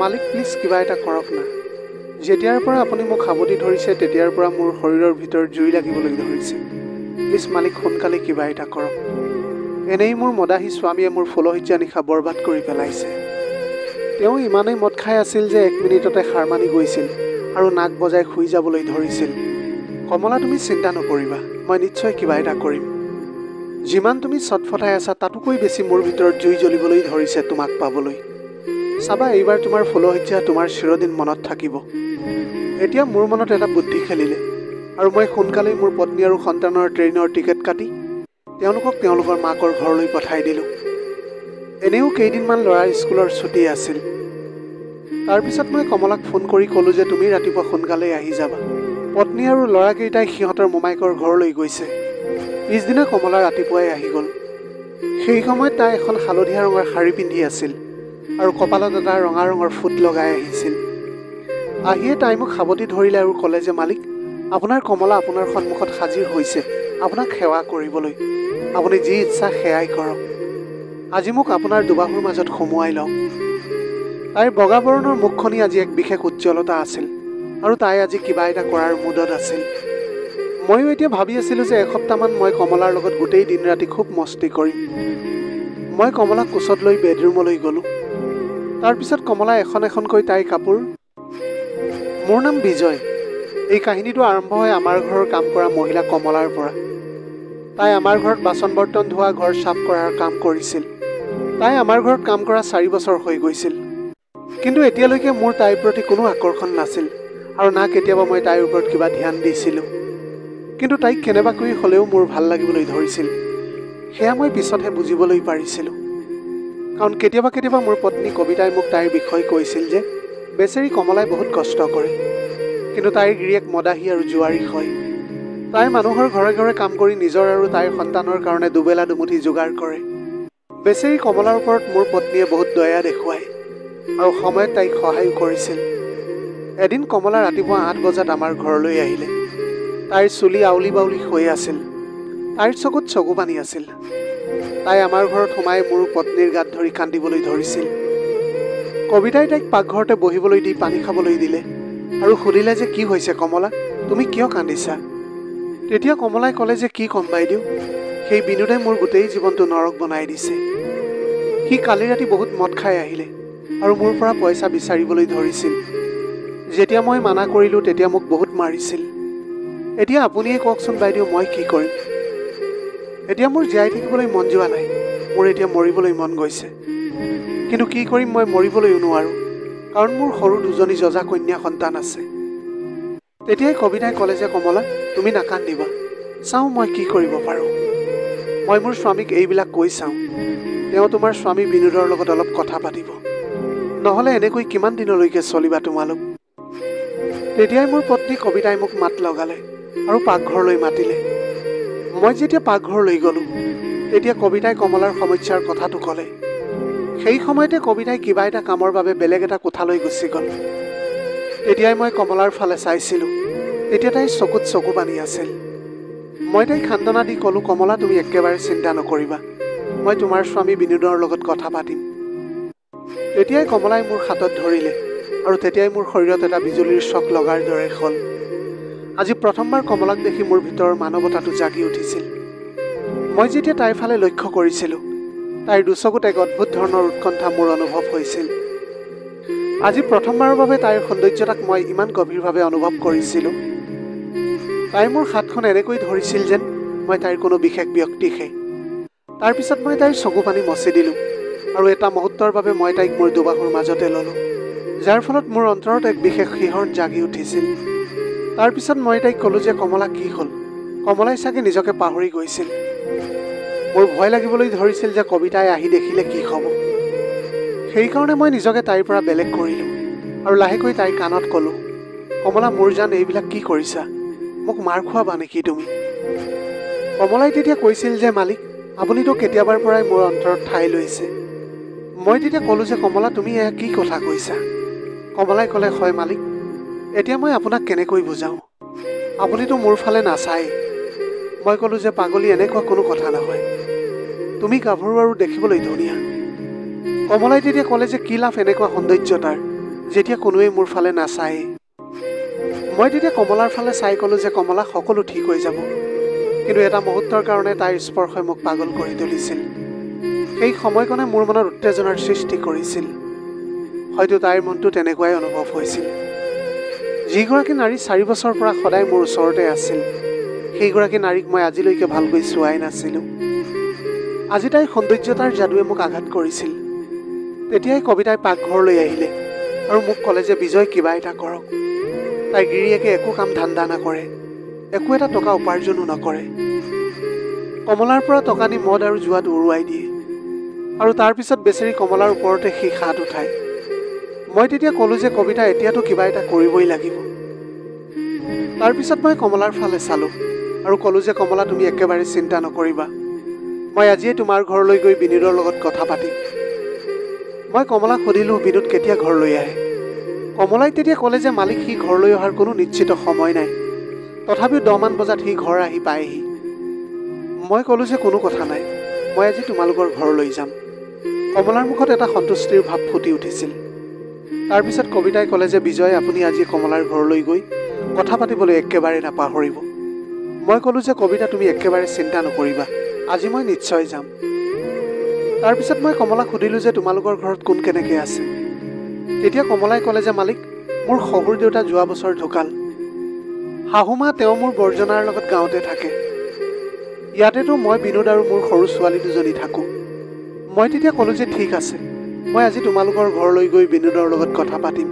মালিক প্লিজ কিবা এটা কৰক না। যেতিয়াৰ পৰা আপুনি মোক সাৱটি ধৰিছে তেতিয়াৰ পৰা মোৰ শৰীৰৰ ভিতৰত জুই লাগিবলৈ ধৰিছে। প্লিজ মালিক সোনকালে কিবা এটা কৰক। এনেই মোৰ মদাহী স্বামীয়ে মোৰ ফুলসজ্জা নিশা বৰবাদ কৰি পেলাইছে। তেওঁ ইমানেই মদ খাই আছিল যে 1 মিনিটতে সাৰ মানি গৈছিল আৰু নাক বজাই শুই যাবলৈ ধৰিছিল। কমলা, তুমি চিন্তা নকৰিবা, মই নিশ্চয় কিবা এটা কৰিম। যিমান তুমি চটফটাই আছা তাতোকৈ বেছি মোৰ ভিতৰত জুই জ্বলিবলৈ ধৰিছে তোমাক পাবলৈ। চাবা, এইবাৰ তোমাৰ ফুলসজ্জা তোমাৰ চিৰদিন মনত থাকিব। এতিয়া মোৰ মনত এটা বুদ্ধি খেলিলে আৰু মই সোনকালেই মোৰ পত্নী আৰু সন্তানৰ ট্ৰেইনৰ টিকেট কাটি তেওঁলোকক তেওঁলোকৰ মাকৰ ঘৰলৈ পঠাই দিলোঁ। এনেও কেইদিনমান ল'ৰাৰ স্কুলৰ ছুটি আছিল। তাৰপিছত মই কমলাক ফোন কৰি ক'লোঁ যে তুমি ৰাতিপুৱা সোনকালেই আহি যাবা। পত্নী আৰু ল'ৰাকেইটাই সিহঁতৰ মোমাইকৰ ঘৰলৈ গৈছে। পিছদিনা কমলা ৰাতিপুৱাই আহি গ'ল। সেই সময়ত তাই এখন হালধীয়া ৰঙৰ শাৰী পিন্ধি আছিল আৰু কপালত এটা ৰঙা ৰঙৰ ফুট লগাই আহিছিল। আহিয়ে তাই মোক সাৱটি ধৰিলে আৰু ক'লে যে মালিক, আপোনাৰ কমলা আপোনাৰ সন্মুখত হাজিৰ হৈছে আপোনাক সেৱা কৰিবলৈ। আপুনি যি ইচ্ছা সেয়াই কৰক। আজি মোক আপোনাৰ দুবাহুৰ মাজত সুমুৱাই লওক। তাইৰ বগা বৰণৰ মুখখনি আজি এক বিশেষ উজ্জ্বলতা আছিল আৰু তাই আজি কিবা এটা কৰাৰ মুডত আছিল। ময়ো এতিয়া ভাবি আছিলোঁ যে এসপ্তাহমান মই কমলাৰ লগত গোটেই দিন ৰাতি খুব মস্তি কৰিম। মই কমলাক কোচত লৈ বেডৰুমলৈ গ'লোঁ। তাৰপিছত কমলা এখন এখনকৈ তাইৰ কাপোৰ। মোৰ নাম বিজয়। এই কাহিনীটো আৰম্ভ হয় আমাৰ ঘৰৰ কাম কৰা মহিলা কমলাৰ পৰা। তাই আমাৰ ঘৰত বাচন বৰ্তন ধোৱা, ঘৰ চাফ কৰাৰ কাম কৰিছিল। তাই আমাৰ ঘৰত কাম কৰা 4 বছৰ হৈ গৈছিল। কিন্তু এতিয়ালৈকে মোৰ তাইৰ প্ৰতি কোনো আকৰ্ষণ নাছিল আৰু না কেতিয়াবা মই তাইৰ ওপৰত কিবা ধ্যান দিছিলোঁ। কিন্তু তাইক কেনেবাকৈ হ'লেও মোৰ ভাল লাগিবলৈ ধৰিছিল। সেয়া মই পিছতহে বুজিবলৈ পাৰিছিলোঁ। কাৰণ কেতিয়াবা কেতিয়াবা মোৰ পত্নী কবিতাই মোক তাইৰ বিষয়ে কৈছিল যে বেচেৰী কমলাই বহুত কষ্ট কৰে, কিন্তু তাইৰ গিৰিয়েক মদাহী আৰু জুৱাৰী হয়। তাই মানুহৰ ঘৰে ঘৰে কাম কৰি নিজৰ আৰু তাইৰ সন্তানৰ কাৰণে দুবেলা দুমুঠি যোগাৰ কৰে। বেচেৰী কমলাৰ ওপৰত মোৰ পত্নীয়ে বহুত দয়া দেখুৱায় আৰু সময়ত তাইক সহায়ো কৰিছিল। এদিন কমলা ৰাতিপুৱা 8 বজাত আমাৰ ঘৰলৈ আহিলে। তাইৰ চুলি আউলি বাউলি হৈ আছিল। তাইৰ চকুত চকু পানী আছিল। তাই আমাৰ ঘৰত সোমাই মোৰ পত্নীৰ গাত ধৰি কান্দিবলৈ ধৰিছিল। কবিতাই তাইক পাকঘৰতে বহিবলৈ দি পানী খাবলৈ দিলে আৰু সুধিলে যে কি হৈছে কমলা, তুমি কিয় কান্দিছা? তেতিয়া কমলাই ক'লে যে কি ক'ম বাইদেউ, সেই বিনোদে মোৰ গোটেই জীৱনটো নৰক বনাই দিছে। সি কালি ৰাতি বহুত মদ খাই আহিলে আৰু মোৰ পৰা পইচা বিচাৰিবলৈ ধৰিছিল। যেতিয়া মই মানা কৰিলোঁ তেতিয়া মোক বহুত মাৰিছিল। এতিয়া আপুনিয়ে কওকচোন বাইদেউ, মই কি কৰিম? এতিয়া মোৰ জীয়াই থাকিবলৈ মন যোৱা নাই। মোৰ এতিয়া মৰিবলৈ মন গৈছে। কিন্তু কি কৰিম, মই মৰিবলৈও নোৱাৰোঁ, কাৰণ মোৰ সৰু 2জনী যজা কন্যা সন্তান আছে। তেতিয়াই কবিতাই ক'লে যে কমলা, তুমি নাকান্দিবা, চাওঁ মই কি কৰিব পাৰোঁ। মই মোৰ স্বামীক এইবিলাক কৈ চাওঁ। তেওঁ তোমাৰ স্বামী বিনোদৰ লগত অলপ কথা পাতিব। নহ'লে এনেকৈ কিমান দিনলৈকে চলিবা তোমালোক? তেতিয়াই মোৰ পত্নী কবিতাই মোক মাত লগালে আৰু পাকঘৰলৈ মাতিলে। মই যেতিয়া পাকঘৰলৈ গ'লোঁ তেতিয়া কবিতাই কমলাৰ সমস্যাৰ কথাটো ক'লে। সেই সময়তে কবিতাই কিবা এটা কামৰ বাবে বেলেগ এটা কোঠালৈ গুচি গ'ল। তেতিয়াই মই কমলাৰ ফালে চাইছিলোঁ। তেতিয়া তাইৰ চকুত চকু পানী আছিল। মই তাইক সান্তনা দি ক'লোঁ, কমলা তুমি একেবাৰে চিন্তা নকৰিবা, মই তোমাৰ স্বামী বিনোদৰ লগত কথা পাতিম। তেতিয়াই কমলাই মোৰ হাতত ধৰিলে আৰু তেতিয়াই মোৰ শৰীৰত এটা বিজুলীৰ চক লগাৰ দৰে হ'ল। আজি প্ৰথমবাৰ কমলাক দেখি মোৰ ভিতৰৰ মানৱতাটো জাগি উঠিছিল। মই যেতিয়া তাইৰ ফালে লক্ষ্য কৰিছিলোঁ তাইৰ দুচকুত এক অদ্ভুত ধৰণৰ উৎকণ্ঠা মোৰ অনুভৱ হৈছিল। আজি প্ৰথমবাৰৰ বাবে তাইৰ সৌন্দৰ্যতাক মই ইমান গভীৰভাৱে অনুভৱ কৰিছিলোঁ। তাই মোৰ হাতখন এনেকৈ ধৰিছিল যেন মই তাইৰ কোনো বিশেষ ব্যক্তিহে। তাৰপিছত মই তাইৰ চকু পানী মচি দিলোঁ আৰু এটা মুহূৰ্তৰ বাবে মই তাইক মোৰ দুবাহুৰ মাজতে ল'লোঁ, যাৰ ফলত মোৰ অন্তৰত এক বিশেষ শিহৰণ জাগি উঠিছিল। তাৰপিছত মই তাইক ক'লোঁ যে কমলা কি হ'ল? কমলাই চাগে নিজকে পাহৰি গৈছিল। মোৰ ভয় লাগিবলৈ ধৰিছিল যে কবিতাই আহি দেখিলে কি হ'ব। সেইকাৰণে মই নিজকে তাইৰ পৰা বেলেগ কৰিলোঁ আৰু লাহেকৈ তাইৰ কাণত ক'লোঁ, কমলা মোৰ জান এইবিলাক কি কৰিছা? মোক মাৰ খোৱাবা নেকি তুমি? কমলাই তেতিয়া কৈছিল যে মালিক, আপুনিতো কেতিয়াবাৰ পৰাই মোৰ অন্তৰত ঠাই লৈছে। মই তেতিয়া ক'লোঁ যে কমলা তুমি এয়া কি কথা কৈছা? কমলাই ক'লে, হয় মালিক, এতিয়া মই আপোনাক কেনেকৈ বুজাওঁ? আপুনিতো মোৰ ফালে নাচায়। মই ক'লোঁ যে পাগলী, এনেকুৱা কোনো কথা নহয়, তুমি গাভৰু আৰু দেখিবলৈ ধুনীয়া। কমলাই তেতিয়া ক'লে যে কি লাভ এনেকুৱা সৌন্দৰ্যতাৰ, যেতিয়া কোনোৱেই মোৰ ফালে নাচায়। মই তেতিয়া কমলাৰ ফালে চাই ক'লোঁ যে কমলা, সকলো ঠিক হৈ যাব। কিন্তু এটা মুহূৰ্তৰ কাৰণে তাইৰ স্পৰ্শই মোক পাগল কৰি তুলিছিল। সেই সময়কণে মোৰ মনত উত্তেজনাৰ সৃষ্টি কৰিছিল। হয়তো তাইৰ মনটো তেনেকুৱাই অনুভৱ হৈছিল। যিগৰাকী নাৰী 4 বছৰৰ পৰা সদায় মোৰ ওচৰতে আছিল, সেইগৰাকী নাৰীক মই আজিলৈকে ভালকৈ চোৱাই নাছিলোঁ। আজি তাইৰ সৌন্দৰ্যতাৰ যাদুৱে মোক আঘাত কৰিছিল। তেতিয়াই কবিতাই পাকঘৰলৈ আহিলে আৰু মোক ক'লে যে বিজয়, কিবা এটা কৰক। তাইৰ গিৰিয়েকে একো কাম ধান্দা নকৰে, একো এটা টকা উপাৰ্জনো নকৰে। কমলাৰ পৰা টকা নি মদ আৰু জুৱাত উৰুৱাই দিয়ে আৰু তাৰপিছত বেচেৰি কমলাৰ ওপৰতে সি হাত উঠায়। মই তেতিয়া ক'লোঁ যে কবিতা, এতিয়াতো কিবা এটা কৰিবই লাগিব। তাৰপিছত মই কমলাৰ ফালে চালোঁ আৰু ক'লোঁ যে কমলা, তুমি একেবাৰে চিন্তা নকৰিবা। মই আজিয়ে তোমাৰ ঘৰলৈ গৈ বিনোদৰ লগত কথা পাতিম। মই কমলাক সুধিলোঁ, বিনোদ কেতিয়া ঘৰলৈ আহে? কমলাই তেতিয়া ক'লে যে মালিক, সি ঘৰলৈ অহাৰ কোনো নিশ্চিত সময় নাই, তথাপিও 10 মান বজাত সি ঘৰ আহি পায়হি। মই ক'লোঁ যে কোনো কথা নাই, মই আজি তোমালোকৰ ঘৰলৈ যাম। কমলাৰ মুখত এটা সন্তুষ্টিৰ ভাৱ ফুটি উঠিছিল। তাৰপিছত কবিতাই ক'লে যে বিজয়, আপুনি আজি কমলাৰ ঘৰলৈ গৈ কথা পাতিবলৈ একেবাৰে নাপাহৰিব। মই ক'লোঁ যে কবিতা, তুমি একেবাৰে চিন্তা নকৰিবা, আজি মই নিশ্চয় যাম। তাৰপিছত মই কমলাক সুধিলোঁ যে তোমালোকৰ ঘৰত কোন কেনেকৈ আছে? তেতিয়া কমলাই ক'লে যে মালিক, মোৰ শহুৰ দেউতা যোৱা বছৰ ঢুকাল। শাহুমা তেওঁ মোৰ বৰ্জনাৰ লগত গাঁৱতে থাকে। ইয়াতেতো মই, বিনোদ আৰু মোৰ সৰু ছোৱালী 2জনী থাকোঁ। মই তেতিয়া ক'লোঁ যে ঠিক আছে, মই আজি তোমালোকৰ ঘৰলৈ গৈ বিনোদৰ লগত কথা পাতিম।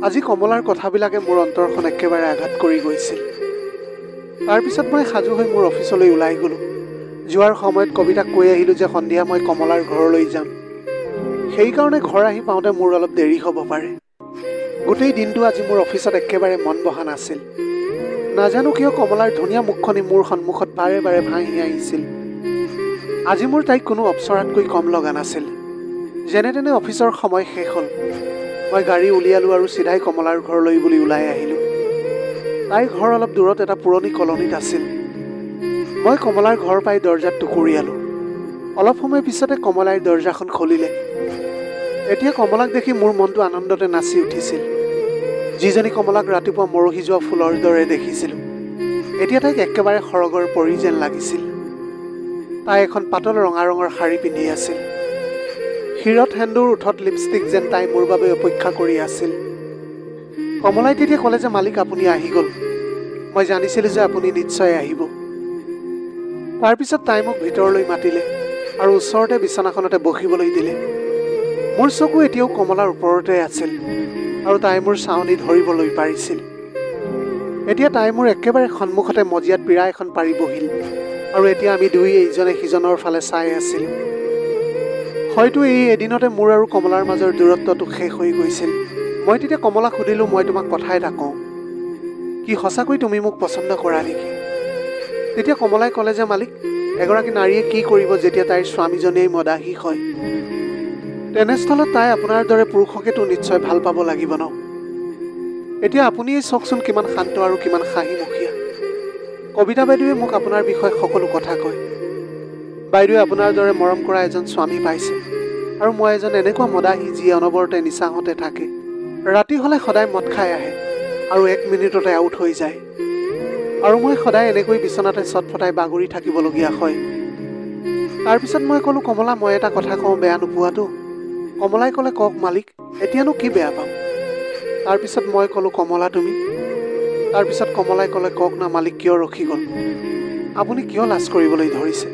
আজি কমলাৰ কথাবিলাকে মোৰ অন্তৰখন একেবাৰে আঘাত কৰি গৈছিল। তাৰপিছত মই সাজু হৈ মোৰ অফিচলৈ ওলাই গ'লোঁ। যোৱাৰ সময়ত কবিতাক কৈ আহিলোঁ যে সন্ধিয়া মই কমলাৰ ঘৰলৈ যাম। সেইকাৰণে ঘৰ আহি পাওঁতে মোৰ অলপ দেৰি হ'ব পাৰে। গোটেই দিনটো আজি মোৰ অফিচত একেবাৰে মন বহা নাছিল। নাজানো কিয় কমলাৰ ধুনীয়া মুখখনি মোৰ সন্মুখত বাৰে বাৰে ভাহি আহিছিল। আজি মোৰ তাইক কোনো অপ্সৰাতকৈ কম লগা নাছিল। যেনে তেনে অফিচৰ সময় শেষ হ'ল। মই গাড়ী উলিয়ালোঁ আৰু চিধাই কমলাৰ ঘৰলৈ বুলি ওলাই আহিলোঁ। তাইৰ ঘৰ অলপ দূৰত এটা পুৰণি কলনীত আছিল। মই কমলাৰ ঘৰ পাই দৰ্জাত টুকুৰিয়ালোঁ। অলপ সময় পিছতে কমলাই দৰ্জাখন খুলিলে। এতিয়া কমলাক দেখি মোৰ মনটো আনন্দতে নাচি উঠিছিল। যিজনী কমলাক ৰাতিপুৱা মৰহি যোৱা ফুলৰ দৰে দেখিছিলোঁ, এতিয়া তাইক একেবাৰে সৰগৰ পৰি যেন লাগিছিল। তাই এখন পাতল ৰঙা ৰঙৰ শাৰী পিন্ধি আছিল। শিৰত সেন্দুৰ, ওঠত লিপষ্টিক যেন তাই মোৰ বাবে অপেক্ষা কৰি আছিল। কমলাই তেতিয়া ক'লে যে মালিক, আপুনি আহি গ'ল। মই জানিছিলোঁ যে আপুনি নিশ্চয় আহিব। তাৰপিছত তাই মোক ভিতৰলৈ মাতিলে আৰু ওচৰতে বিচনাখনতে বহিবলৈ দিলে। মোৰ চকু এতিয়াও কমলাৰ ওপৰতে আছিল আৰু তাই মোৰ চাৱনি ধৰিবলৈ পাৰিছিল। এতিয়া তাই মোৰ একেবাৰে সন্মুখতে মজিয়াত পীৰা এখন পাৰি বহিল আৰু এতিয়া আমি দুয়োৱে ইজনে সিজনৰ ফালে চাই আছিলোঁ। হয়তো এই এদিনতে মোৰ আৰু কমলাৰ মাজৰ দূৰত্বটো শেষ হৈ গৈছিল। মই তেতিয়া কমলাক সুধিলোঁ, মই তোমাক কথা এটা কওঁ, কি সঁচাকৈ তুমি মোক পচন্দ কৰা নেকি? তেতিয়া কমলাই ক'লে যে মালিক, এগৰাকী নাৰীয়ে কি কৰিব যেতিয়া তাইৰ স্বামীজনেই মদাহী হয়? তেনেস্থলত তাই আপোনাৰ দৰে পুৰুষকেতো নিশ্চয় ভাল পাব লাগিব ন? এতিয়া আপুনিয়ে চাওকচোন কিমান শান্ত আৰু কিমান হাঁহিমুখীয়া। কবিতা বাইদেৱে মোক আপোনাৰ বিষয়ে সকলো কথা কয়। বাইদেৱে আপোনাৰ দৰে মৰম কৰা এজন স্বামী পাইছে আৰু মই এজন এনেকুৱা মদাহী যিয়ে অনবৰতে নিচাহতে থাকে। ৰাতি হ'লে সদায় মদ খাই আহে আৰু 1 মিনিটতে আউট হৈ যায় আৰু মই সদায় এনেকৈ বিচনাতে চটফটাই বাগৰি থাকিবলগীয়া হয়। তাৰপিছত মই ক'লোঁ, কমলা, মই এটা কথা কওঁ, বেয়া নোপোৱাতো? কমলাই ক'লে, কওক মালিক, এতিয়ানো কি বেয়া পাম? তাৰপিছত মই ক'লোঁ, কমলা তুমি? তাৰপিছত কমলাই ক'লে, কওক না মালিক, কিয় ৰখি গ'ল? আপুনি কিয় লাজ কৰিবলৈ ধৰিছে?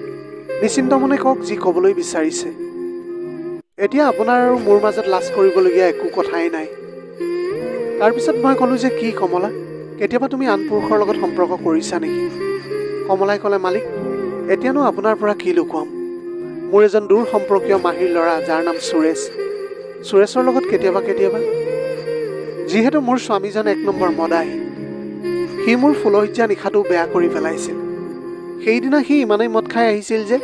নিশ্চিন্ত মনে কওক যি ক'বলৈ বিচাৰিছে। এতিয়া আপোনাৰ আৰু মোৰ মাজত লাজ কৰিবলগীয়া একো কথাই নাই। তাৰপিছত মই ক'লোঁ যে কি কমলা, কেতিয়াবা তুমি আন পুৰুষৰ লগত সম্পৰ্ক কৰিছা নেকি? কমলাই ক'লে, মালিক, এতিয়ানো আপোনাৰ পৰা কি লুকুৱাম? মোৰ এজন দূৰ সম্পৰ্কীয় মাহীৰ ল'ৰা যাৰ নাম সুৰেশৰ লগত কেতিয়াবা যিহেতু মোৰ স্বামীজন 1 নম্বৰ মদাহী, সি মোৰ ফুলসজ্জা নিশাটো বেয়া কৰি পেলাইছিল। সেইদিনা সি ইমানেই মদ খাই আহিছিল যে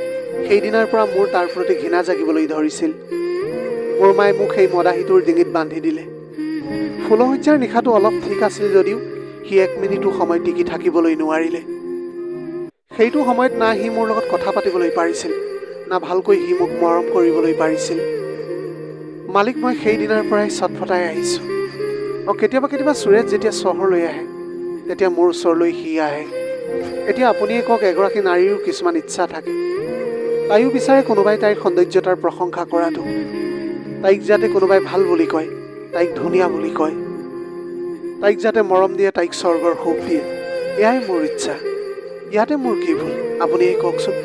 সেইদিনাৰ পৰা মোৰ তাৰ প্ৰতি ঘৃণা জাগিবলৈ ধৰিছিল। মোৰ মায়ে মোক সেই মদাহীটোৰ ডিঙিত বান্ধি দিলে। ফুলসজ্জাৰ নিশাটো অলপ ঠিক আছিল যদিও সি 1 মিনিটো সময় টিকি থাকিবলৈ নোৱাৰিলে। সেইটো সময়ত না সি মোৰ লগত কথা পাতিবলৈ পাৰিছিল, না ভালকৈ সি মোক মৰম কৰিবলৈ পাৰিছিল। মালিক মই সেই দিনাৰ পৰাই চটফটাই আহিছোঁ। কেতিয়াবা সুৰেশ যেতিয়া চহৰলৈ আহে তেতিয়া মোৰ ওচৰলৈ সি আহে। এতিয়া আপুনিয়ে কওক, এগৰাকী নাৰীৰো কিছুমান ইচ্ছা থাকে। তাইও বিচাৰে কোনোবাই তাইৰ সৌন্দৰ্যতাৰ প্ৰশংসা কৰাটো, তাইক যাতে কোনোবাই ভাল বুলি কয়, তাইক ধুনীয়া বুলি কয়, তাইক যাতে মৰম দিয়ে, তাইক স্বৰ্গৰ সুখ দিয়ে। এয়াই মোৰ ইচ্ছা। ইয়াতে মোৰ কি ভুল আপুনিয়ে কওকচোন।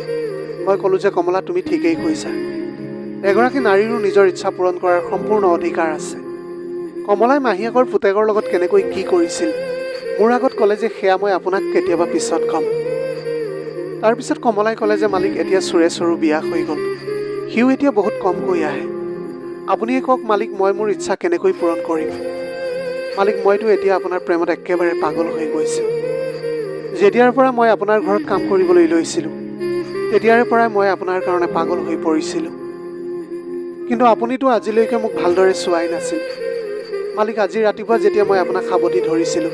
মই ক'লোঁ যে কমলা, তুমি ঠিকেই কৈছা। এগৰাকী নাৰীৰো নিজৰ ইচ্ছা পূৰণ কৰাৰ সম্পূৰ্ণ অধিকাৰ আছে। কমলাই মাহীয়েকৰ পুতেকৰ লগত কেনেকৈ কি কৰিছিল মোৰ আগত ক'লে যে সেয়া মই আপোনাক কেতিয়াবা পিছত ক'ম। তাৰপিছত কমলাই ক'লে যে মালিক, এতিয়া সুৰেশৰো বিয়া হৈ গ'ল, সিও এতিয়া বহুত কমকৈ আহে। আপুনিয়ে কওক মালিক, মই মোৰ ইচ্ছা কেনেকৈ পূৰণ কৰিম? মালিক, মইতো এতিয়া আপোনাৰ প্ৰেমত একেবাৰে পাগল হৈ গৈছোঁ। যেতিয়াৰ পৰা মই আপোনাৰ ঘৰত কাম কৰিবলৈ লৈছিলোঁ তেতিয়াৰে পৰাই মই আপোনাৰ কাৰণে পাগল হৈ পৰিছিলোঁ। কিন্তু আপুনিতো আজিলৈকে মোক ভালদৰে চোৱাই নাছিল। মালিক, আজি ৰাতিপুৱা যেতিয়া মই আপোনাক সাৱটি ধৰিছিলোঁ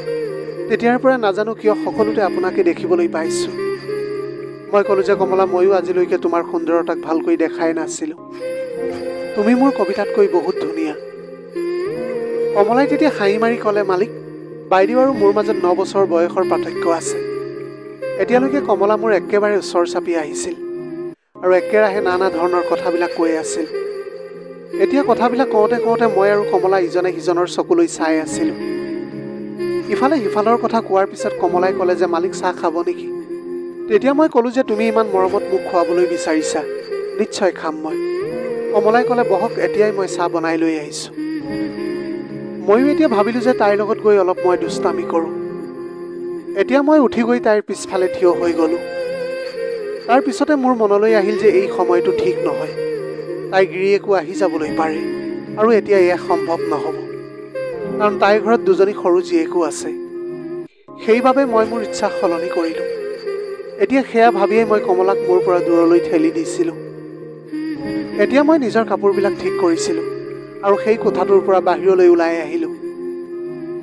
তেতিয়াৰ পৰা নাজানো কিয় সকলোতে আপোনাকে দেখিবলৈ পাইছোঁ। মই ক'লোঁ যে কমলা, ময়ো আজিলৈকে তোমাৰ সুন্দৰতাক ভালকৈ দেখাই নাছিলোঁ। তুমি মোৰ কবিতাতকৈ বহুত ধুনীয়া। কমলাই তেতিয়া হাঁহি মাৰি ক'লে, মালিক, বাইদেউ আৰু মোৰ মাজত 9 বছৰ বয়সৰ পাৰ্থক্য আছে। এতিয়ালৈকে কমলা মোৰ একেবাৰে ওচৰ চাপি আহিছিল আৰু একেৰাহে নানা ধৰণৰ কথাবিলাক কৈ আছিল। এতিয়া কথাবিলাক কওঁতে কওঁতে মই আৰু কমলা ইজনে সিজনৰ চকুলৈ চাই আছিলোঁ। ইফালে সিফালৰ কথা কোৱাৰ পিছত কমলাই ক'লে যে মালিক, চাহ খাব নেকি? তেতিয়া মই ক'লোঁ যে তুমি ইমান মৰমত মোক খুৱাবলৈ বিচাৰিছা, নিশ্চয় খাম মই। কমলাই ক'লে, বহক, এতিয়াই মই চাহ বনাই লৈ আহিছোঁ। ময়ো এতিয়া ভাবিলোঁ যে তাইৰ লগত গৈ অলপ মই দুষ্টামি কৰোঁ। এতিয়া মই উঠি গৈ তাইৰ পিছফালে থিয় হৈ গ'লোঁ। তাৰ পিছতে মোৰ মনলৈ আহিল যে এই সময়টো ঠিক নহয়, তাইৰ গিৰিয়েকো আহি যাবলৈ পাৰে আৰু এতিয়া এয়া সম্ভৱ নহ'ব, কাৰণ তাইৰ ঘৰত 2জনী সৰু জীয়েকো আছে। সেইবাবে মই মোৰ ইচ্ছা সলনি কৰিলোঁ। এতিয়া সেয়া ভাবিয়েই মই কমলাক মোৰ পৰা দূৰলৈ ঠেলি দিছিলোঁ। এতিয়া মই নিজৰ কাপোৰবিলাক ঠিক কৰিছিলোঁ আৰু সেই কোঠাটোৰ পৰা বাহিৰলৈ ওলাই আহিলোঁ।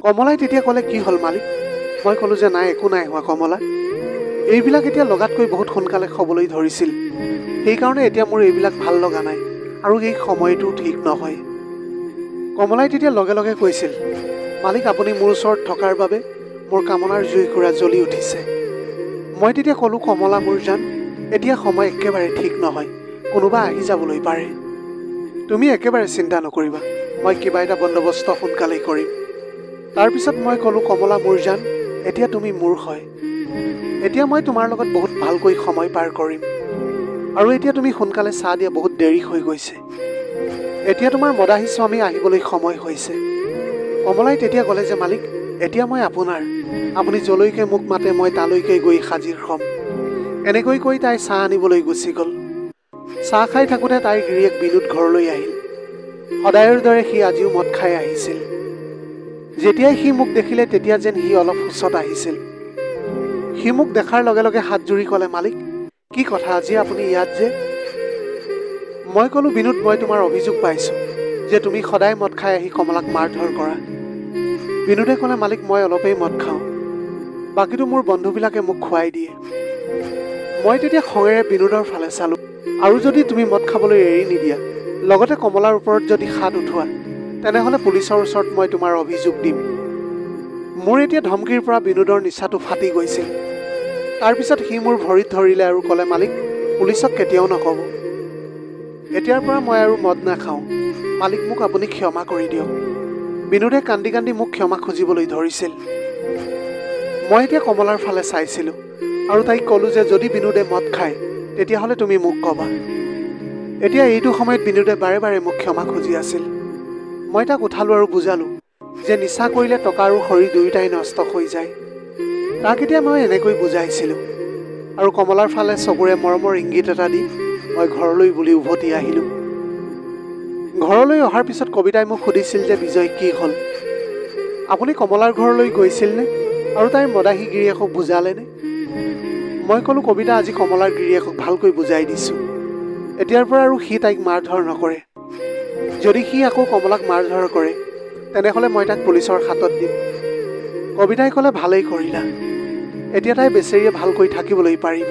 কমলাই তেতিয়া ক'লে, কি হ'ল মালিক? মই ক'লোঁ যে নাই, একো নাই হোৱা কমলা। এইবিলাক এতিয়া লগাতকৈ বহুত সোনকালে হ'বলৈ ধৰিছিল, সেইকাৰণে এতিয়া মোৰ এইবিলাক ভাল লগা নাই আৰু এই সময়টো ঠিক নহয়। কমলাই তেতিয়া লগে লগে কৈছিল, মালিক, আপুনি মোৰ ওচৰত থকাৰ বাবে মোৰ কামনাৰ জুইকুৰা জ্বলি উঠিছে। মই তেতিয়া ক'লোঁ, কমলা মোৰ জান, এতিয়া সময় একেবাৰে ঠিক নহয়, কোনোবা আহি যাবলৈ পাৰে। তুমি একেবাৰে চিন্তা নকৰিবা, মই কিবা এটা বন্দবস্ত সোনকালেই কৰিম। তাৰপিছত মই ক'লোঁ, কমলা মোৰ জান, এতিয়া তুমি মোৰ হয়। এতিয়া মই তোমাৰ লগত বহুত ভালকৈ সময় পাৰ কৰিম আৰু এতিয়া তুমি সোনকালে চাহ দিয়া, বহুত দেৰি হৈ গৈছে। এতিয়া তোমাৰ মদাহী স্বামী আহিবলৈ সময় হৈছে। কমলাই তেতিয়া ক'লে যে মালিক, এতিয়া মই আপোনাৰ, আপুনি যলৈকে মোক মাতে মই তালৈকে গৈ হাজিৰ হ'ম। এনেকৈ কৈ তাই চাহ আনিবলৈ গুচি গ'ল। চাহ খাই থাকোঁতে তাইৰ গিৰিয়েক বিনোদ ঘৰলৈ আহিল। সদায়ৰ দৰে সি আজিও মদ খাই আহিছিল। যেতিয়াই সি মোক দেখিলে তেতিয়া যেন সি অলপ সুচত আহিছিল। সি মোক দেখাৰ লগে লগে হাত জুৰি ক'লে, মালিক, কি কথা আজি আপুনি ইয়াত যে? মই ক'লোঁ, বিনোদ, মই তোমাৰ অভিযোগ পাইছোঁ যে তুমি সদায় মদ খাই আহি কমলাক মাৰধৰ কৰা। বিনোদে ক'লে, মালিক, মই অলপেই মদ খাওঁ, বাকীটো মোৰ বন্ধুবিলাকে মোক খুৱাই দিয়ে। মই তেতিয়া খঙেৰে বিনোদৰ ফালে চালোঁ, আৰু যদি তুমি মদ খাবলৈ এৰি নিদিয়া, লগতে কমলাৰ ওপৰত যদি হাত উঠোৱা, তেনেহ'লে পুলিচৰ ওচৰত মই তোমাৰ অভিযোগ দিম। মোৰ এতিয়া ধমকিৰ পৰা বিনোদৰ নিচাটো ফাটি গৈছিল। তাৰপিছত সি মোৰ ভৰিত ধৰিলে আৰু ক'লে, মালিক, পুলিচক কেতিয়াও নক'ব। এতিয়াৰ পৰা মই আৰু মদ নাখাওঁ, মালিক, মোক আপুনি ক্ষমা কৰি দিয়ক। বিনোদে কান্দি কান্দি মোক ক্ষমা খুজিবলৈ ধৰিছিল। মই এতিয়া কমলাৰ ফালে চাইছিলোঁ আৰু তাইক ক'লোঁ যে যদি বিনোদে মদ খায় তেতিয়াহ'লে তুমি মোক ক'বা। এতিয়া এইটো সময়ত বিনোদে বাৰে বাৰে মোক ক্ষমা খুজি আছিল। মই তাক উঠালোঁ আৰু বুজালোঁ যে নিচা কৰিলে টকা আৰু শৰীৰ দুয়োটাই নষ্ট হৈ যায়। তাক এতিয়া মই এনেকৈ বুজাইছিলোঁ আৰু কমলাৰ ফালে চকুৰে মৰমৰ ইংগিত এটা দি মই ঘৰলৈ বুলি উভতি আহিলোঁ। ঘৰলৈ অহাৰ পিছত কবিতাই মোক সুধিছিল যে বিজয়, কি হ'ল? আপুনি কমলাৰ ঘৰলৈ গৈছিলনে আৰু তাইৰ মদাহী গিৰিয়েকক বুজালেনে? মই ক'লোঁ, কবিতা, আজি কমলাৰ গিৰিয়েকক ভালকৈ বুজাই দিছোঁ। এতিয়াৰ পৰা আৰু সি তাইক মাৰধৰ নকৰে। যদি সি আকৌ কমলাক মাৰধৰ কৰে তেনেহ'লে মই তাক পুলিচৰ হাতত দিম। কবিতাই ক'লে, ভালেই কৰিলা, এতিয়া তাই বেচেৰিয়ে ভালকৈ থাকিবলৈ পাৰিব।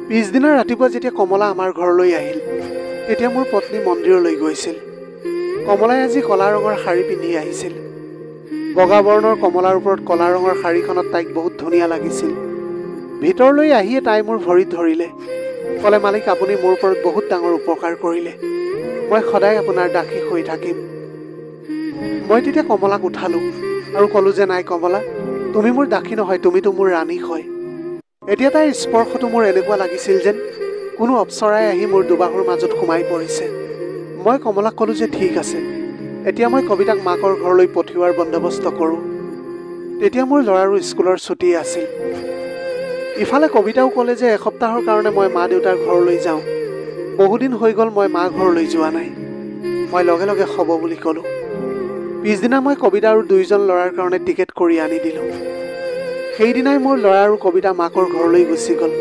পিছদিনা ৰাতিপুৱা যেতিয়া কমলা আমাৰ ঘৰলৈ আহিল তেতিয়া মোৰ পত্নী মন্দিৰলৈ গৈছিল। কমলাই আজি কলা ৰঙৰ শাৰী পিন্ধি আহিছিল। বগা বৰ্ণৰ কমলাৰ ওপৰত কলা ৰঙৰ শাৰীখনত তাইক বহুত ধুনীয়া লাগিছিল। ভিতৰলৈ আহিয়ে তাই মোৰ ভৰিত ধৰিলে, ক'লে, মালিক, আপুনি মোৰ ওপৰত বহুত ডাঙৰ উপকাৰ কৰিলে। মই সদায় আপোনাৰ দাসী হৈ থাকিম। মই তেতিয়া কমলাক উঠালোঁ আৰু ক'লোঁ যে, নাই কমলা, তুমি মোৰ দাসী নহয়, তুমিতো মোৰ ৰাণী হয়। এতিয়া তাইৰ স্পৰ্শটো মোৰ এনেকুৱা লাগিছিল যেন কোনো অপ্সৰাই আহি মোৰ দুবাহুৰ মাজত সোমাই পৰিছে। মই কমলাক ক'লোঁ যে, ঠিক আছে, এতিয়া মই কবিতাক মাকৰ ঘৰলৈ পঠিওৱাৰ বন্দোবস্ত কৰোঁ। তেতিয়া মোৰ ল'ৰাৰো স্কুলৰ ছুটি আছিল। ইফালে কবিতাও ক'লে যে এসপ্তাহৰ কাৰণে মই মা দেউতাৰ ঘৰলৈ যাওঁ। বহুদিন হৈ গ'ল মই মা ঘৰলৈ যোৱা নাই। মই লগে লগে হ'ব বুলি ক'লোঁ। পিছদিনা মই কবিতা আৰু দুয়োজন ল'ৰাৰ কাৰণে টিকেট কৰি আনি দিলোঁ। সেইদিনাই মোৰ ল'ৰা আৰু কবিতা মাকৰ ঘৰলৈ গুচি গ'ল।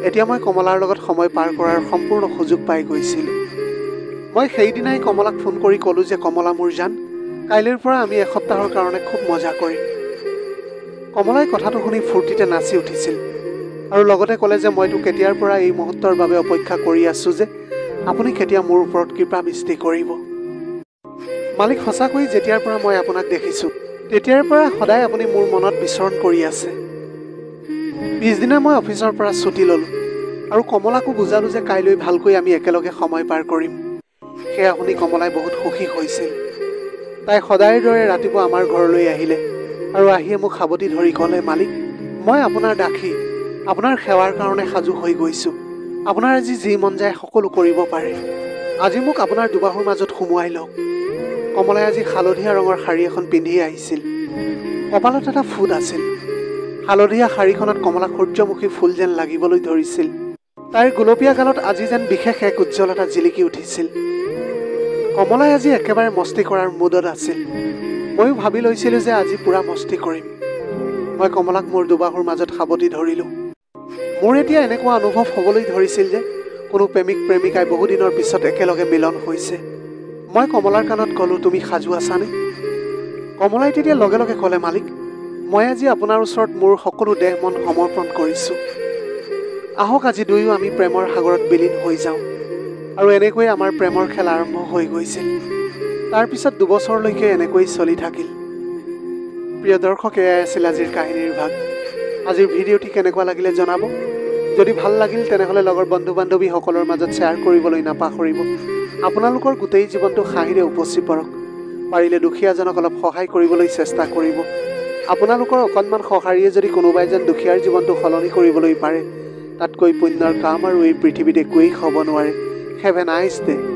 এতিয়া মই কমলাৰ লগত সময় পাৰ কৰাৰ সম্পূৰ্ণ সুযোগ পাই গৈছিলোঁ। মই সেইদিনাই কমলাক ফোন কৰি ক'লোঁ যে, কমলা মোৰ জান, কাইলৈৰ পৰা আমি এসপ্তাহৰ কাৰণে খুব মজা কৰিম। কমলাই কথাটো শুনি ফূৰ্তিতে নাচি উঠিছিল আৰু লগতে ক'লে যে, মইতো কেতিয়াৰ পৰা এই মুহূৰ্তৰ বাবে অপেক্ষা কৰি আছোঁ যে আপুনি কেতিয়া মোৰ ওপৰত কৃপা বৃষ্টি কৰিব। মালিক, সঁচাকৈ যেতিয়াৰ পৰা মই আপোনাক দেখিছোঁ তেতিয়াৰ পৰা সদায় আপুনি মোৰ মনত বিচৰণ কৰি আছে। পিছদিনা মই অফিচৰ পৰা ছুটি ল'লোঁ আৰু কমলাকো বুজালোঁ যে কাইলৈ ভালকৈ আমি একেলগে সময় পাৰ কৰিম। সেয়া শুনি কমলাই বহুত সুখী হৈছিল। তাই সদায়ৰ দৰে ৰাতিপুৱা আমাৰ ঘৰলৈ আহিলে আৰু আহিয়ে মোক সাৱটি ধৰি ক'লে, মালিক, মই আপোনাৰ দাসী, আপোনাৰ সেৱাৰ কাৰণে সাজু হৈ গৈছোঁ। আপোনাৰ আজি যি মন যায় সকলো কৰিব পাৰে। আজি মোক আপোনাৰ দুবাহুৰ মাজত সুমুৱাই লওক। কমলাই আজি হালধীয়া ৰঙৰ শাৰী এখন পিন্ধি আহিছিল। কপালত এটা ফুট আছিল। হালধীয়া শাৰীখনত কমলা সূৰ্যমুখী ফুল যেন লাগিবলৈ ধৰিছিল। তাইৰ গোলপীয়া গালত আজি যেন বিশেষ এক উজ্জ্বলতা জিলিকি উঠিছিল। কমলাই আজি একেবাৰে মস্তি কৰাৰ মুডত আছিল। ময়ো ভাবি লৈছিলোঁ যে আজি পুৰা মস্তি কৰিম। মই কমলাক মোৰ দুবাহুৰ মাজত সাৱটি ধৰিলোঁ। মোৰ এতিয়া এনেকুৱা অনুভৱ হ'বলৈ ধৰিছিল যে কোনো প্ৰেমিক প্ৰেমিকাই বহুদিনৰ পিছত একেলগে মিলন হৈছে। মই কমলাৰ কাণত ক'লোঁ, তুমি সাজু আছানে? কমলাই তেতিয়া লগে লগে ক'লে, মালিক, মই আজি আপোনাৰ ওচৰত মোৰ সকলো দেহ মন সমৰ্পণ কৰিছোঁ। আহক আজি দুয়ো আমি প্ৰেমৰ সাগৰত বিলীন হৈ যাওঁ। আৰু এনেকৈ আমাৰ প্ৰেমৰ খেল আৰম্ভ হৈ গৈছিল। তাৰপিছত 2 বছৰলৈকে এনেকৈ চলি থাকিল। প্ৰিয় দৰ্শক, এয়াই আছিল আজিৰ কাহিনীৰ ভাগ। আজিৰ ভিডিঅ'টি কেনেকুৱা লাগিলে জনাব। যদি ভাল লাগিল তেনেহ'লে লগৰ বন্ধু বান্ধৱীসকলৰ মাজত শ্বেয়াৰ কৰিবলৈ নাপাহৰিব। আপোনালোকৰ গোটেই জীৱনটো হাঁহিৰে উপচি পৰক। পাৰিলে দুখীয়াজনক অলপ সহায় কৰিবলৈ চেষ্টা কৰিব। আপোনালোকৰ অকণমান সঁহাৰিয়ে যদি কোনোবা এজন দুখীয়াৰ জীৱনটো সলনি কৰিবলৈ পাৰে, তাতকৈ পুণ্যৰ কাম আৰু এই পৃথিৱীত একোৱেই হ'ব নোৱাৰে। Have a nice day.